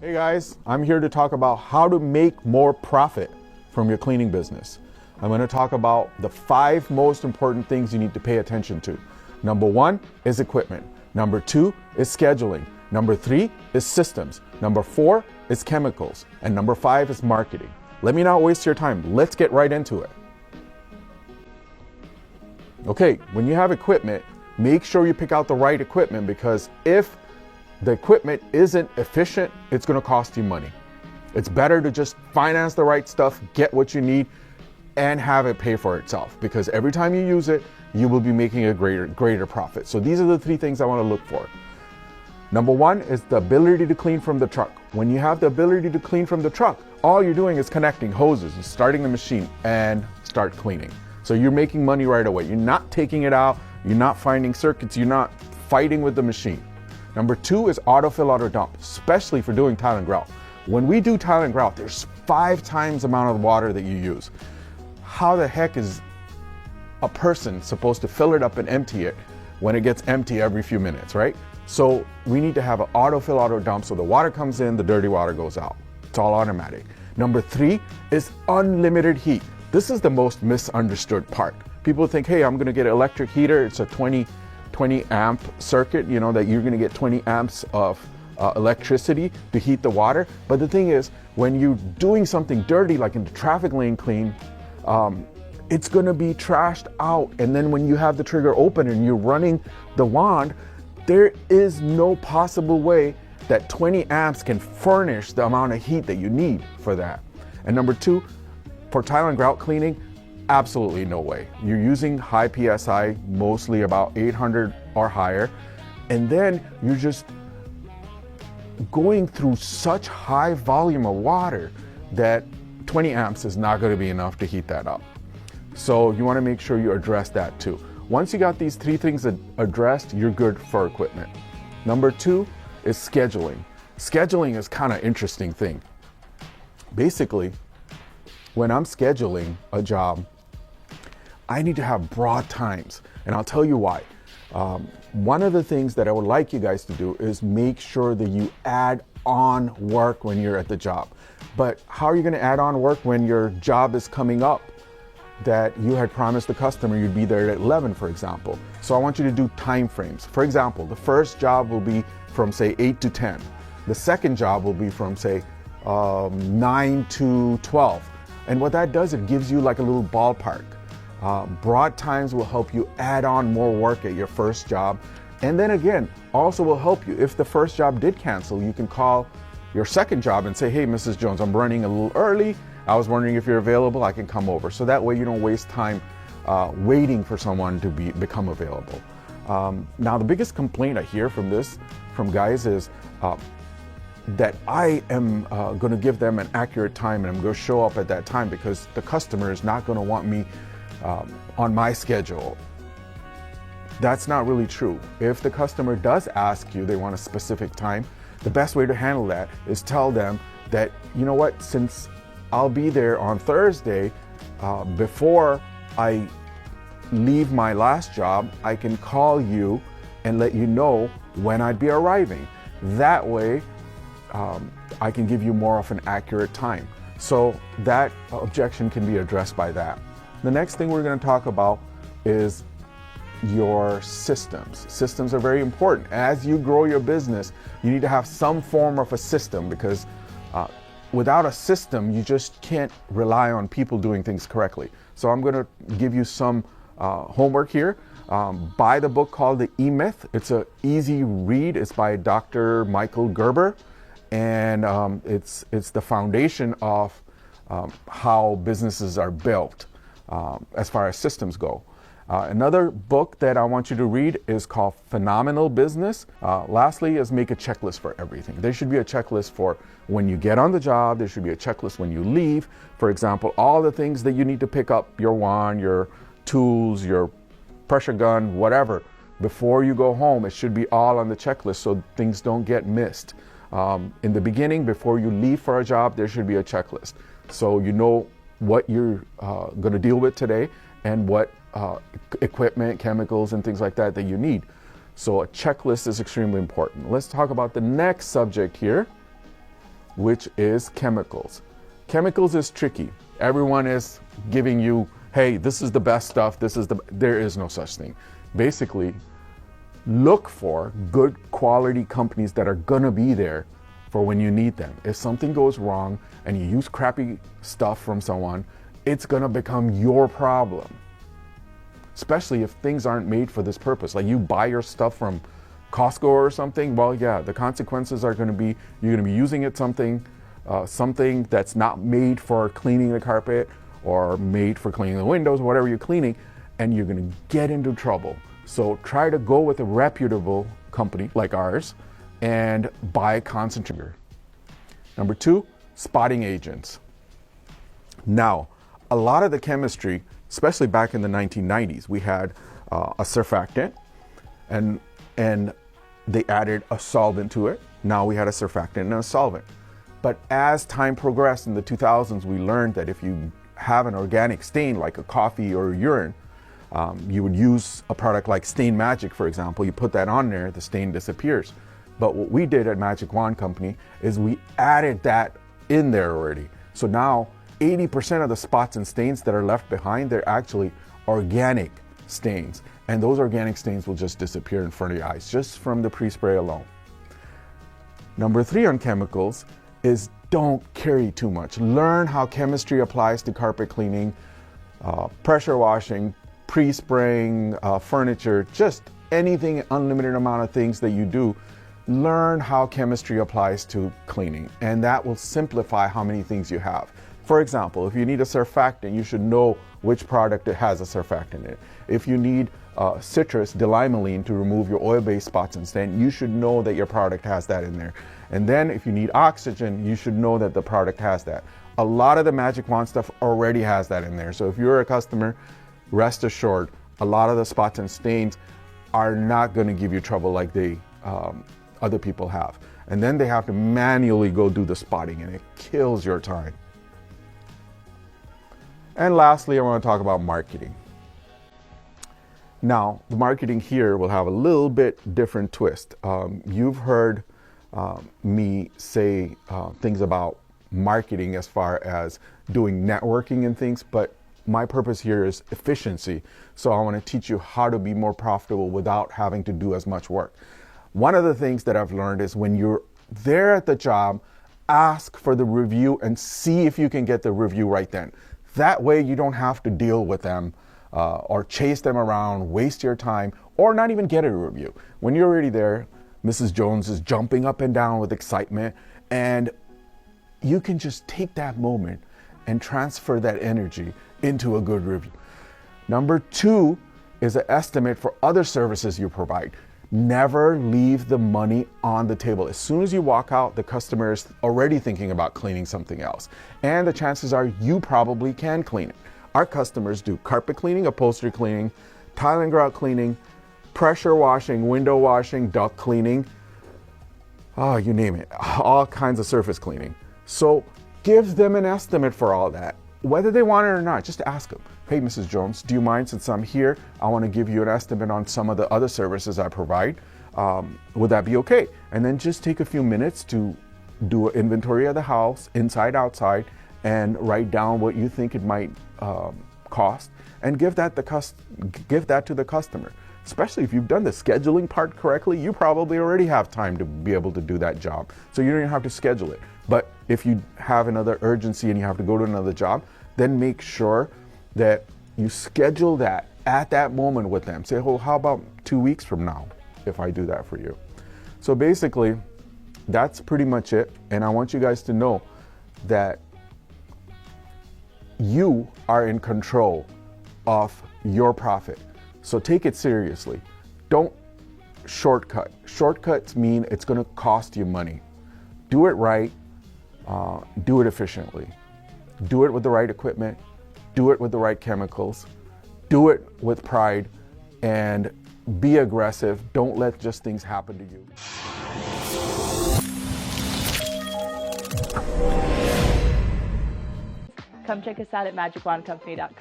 Hey guys, I'm here to talk about how to make more profit from your cleaning business. I'm going to talk about the 5 most important things you need to pay attention to. Number 1 is equipment. Number 2 is scheduling. Number 3 is systems. Number 4 is chemicals. And number 5 is marketing. Let me not waste your time. Let's get right into it. Okay, when you have equipment, make sure you pick out the right equipment, because if the equipment isn't efficient, it's going to cost you money. It's better to just finance the right stuff, get what you need, and have it pay for itself, because every time you use it, you will be making a greater profit. So these are the 3 things I want to look for. Number 1 is the ability to clean from the truck. When you have the ability to clean from the truck, all you're doing is connecting hoses and starting the machine and start cleaning. So you're making money right away. You're not taking it out, you're not finding circuits, you're not fighting with the machine. Number 2 is autofill, auto dump, especially for doing tile and grout. When we do tile and grout, there's 5 times the amount of water that you use. How the heck is a person supposed to fill it up and empty it when it gets empty every few minutes, right? So we need to have an autofill, auto dump, so the water comes in, the dirty water goes out. It's all automatic. Number 3 is unlimited heat. This is the most misunderstood part. People think, hey, I'm gonna get an electric heater. It's a 20 amp circuit, you know, that you're gonna get 20 amps of electricity to heat the water. But the thing is, when you're doing something dirty, like in the traffic lane clean, it's gonna be trashed out. And then when you have the trigger open and you're running the wand, there is no possible way that 20 amps can furnish the amount of heat that you need for that. And number 2, for tile and grout cleaning, absolutely no way. You're using high PSI, mostly about 800 or higher, and then you're just going through such high volume of water that 20 amps is not going to be enough to heat that up. So you want to make sure you address that too. Once you got these 3 things addressed, you're good for equipment. Number 2 is scheduling. Scheduling is kind of an interesting thing. Basically, when I'm scheduling a job, I need to have broad times, and I'll tell you why. One of the things that I would like you guys to do is make sure that you add on work when you're at the job. But how are you going to add on work when your job is coming up that you had promised the customer you'd be there at 11, for example? So I want you to do time frames. For example, the first job will be from, say, 8 to 10. The second job will be from, say, 9 to 12. And what that does, it gives you like a little ballpark. Broad times will help you add on more work at your first job. And then again, also will help you if the first job did cancel, you can call your second job and say, hey, Mrs. Jones, I'm running a little early. I was wondering if you're available, I can come over. So that way you don't waste time waiting for someone to become available. Now, the biggest complaint I hear from guys is that I am going to give them an accurate time, and I'm going to show up at that time because the customer is not going to want me on my schedule. That's not really true. If the customer does ask you they want a specific time, the best way to handle that is tell them that, you know what, since I'll be there on Thursday, before I leave my last job, I can call you and let you know when I'd be arriving. That way, I can give you more of an accurate time. So that objection can be addressed by that. The next thing we're going to talk about is your systems. Systems are very important. As you grow your business, you need to have some form of a system, because without a system, you just can't rely on people doing things correctly. So I'm going to give you some homework here. Buy the book called The E-Myth. It's an easy read. It's by Dr. Michael Gerber. And it's the foundation of how businesses are built as far as systems go. Another book that I want you to read is called Phenomenal Business. Lastly is make a checklist for everything. There should be a checklist for when you get on the job. There should be a checklist when you leave. For example, all the things that you need to pick up, your wand, your tools, your pressure gun, whatever, before you go home, it should be all on the checklist so things don't get missed. In the beginning, before you leave for a job, there should be a checklist. So you know what you're going to deal with today and what equipment, chemicals, and things like that that you need. So a checklist is extremely important. Let's talk about the next subject here. which is chemicals. Chemicals is tricky. Everyone is giving you, hey, this is the best stuff, there is no such thing. Basically, look for good quality companies that are gonna be there for when you need them. If something goes wrong and you use crappy stuff from someone, it's gonna become your problem. Especially if things aren't made for this purpose. Like you buy your stuff from Costco or something, well, yeah, the consequences are gonna be, you're gonna be using it something that's not made for cleaning the carpet or made for cleaning the windows, whatever you're cleaning, and you're gonna get into trouble. So try to go with a reputable company like ours and buy concentrator. Number 2, spotting agents. Now, a lot of the chemistry, especially back in the 1990s, we had a surfactant and they added a solvent to it. Now we had a surfactant and a solvent. But as time progressed in the 2000s, we learned that if you have an organic stain like a coffee or urine, you would use a product like Stain Magic, for example. You put that on there, the stain disappears. But what we did at Magic Wand Company is we added that in there already. So now 80% of the spots and stains that are left behind, they're actually organic stains. And those organic stains will just disappear in front of your eyes, just from the pre-spray alone. Number 3 on chemicals is don't carry too much. Learn how chemistry applies to carpet cleaning, pressure washing, pre-spraying, furniture, just anything, unlimited amount of things that you do. Learn how chemistry applies to cleaning, and that will simplify how many things you have. For example, if you need a surfactant, you should know which product it has a surfactant in it. If you need citrus delimonene to remove your oil-based spots and stain, you should know that your product has that in there. And then if you need oxygen, you should know that the product has that. A lot of the Magic Wand stuff already has that in there. So if you're a customer, rest assured, a lot of the spots and stains are not going to give you trouble like other people have. And then they have to manually go do the spotting, and it kills your time. And lastly, I want to talk about marketing. Now, the marketing here will have a little bit different twist. You've heard me say things about marketing as far as doing networking and things, but my purpose here is efficiency. So I want to teach you how to be more profitable without having to do as much work. One of the things that I've learned is when you're there at the job, ask for the review and see if you can get the review right then. That way you don't have to deal with them or chase them around, waste your time, or not even get a review. When you're already there, Mrs. Jones is jumping up and down with excitement, and you can just take that moment and transfer that energy into a good review. Number 2 is an estimate for other services you provide. Never leave the money on the table. As soon as you walk out, the customer is already thinking about cleaning something else. And the chances are you probably can clean it. Our customers do carpet cleaning, upholstery cleaning, tile and grout cleaning, pressure washing, window washing, duct cleaning, you name it, all kinds of surface cleaning. So give them an estimate for all that. Whether they want it or not, just ask them. Hey, Mrs. Jones, do you mind, since I'm here, I want to give you an estimate on some of the other services I provide. Would that be okay? And then just take a few minutes to do an inventory of the house, inside, outside, and write down what you think it might cost, and give that to the customer. Especially if you've done the scheduling part correctly, you probably already have time to be able to do that job. So you don't even have to schedule it. But if you have another urgency and you have to go to another job, then make sure that you schedule that at that moment with them. Say, well, how about 2 weeks from now if I do that for you? So basically, that's pretty much it. And I want you guys to know that you are in control of your profit. So take it seriously. Don't shortcut. Shortcuts mean it's going to cost you money. Do it right. Do it efficiently. Do it with the right equipment. Do it with the right chemicals. Do it with pride, and be aggressive. Don't let just things happen to you. Come check us out at magicwandcompany.com.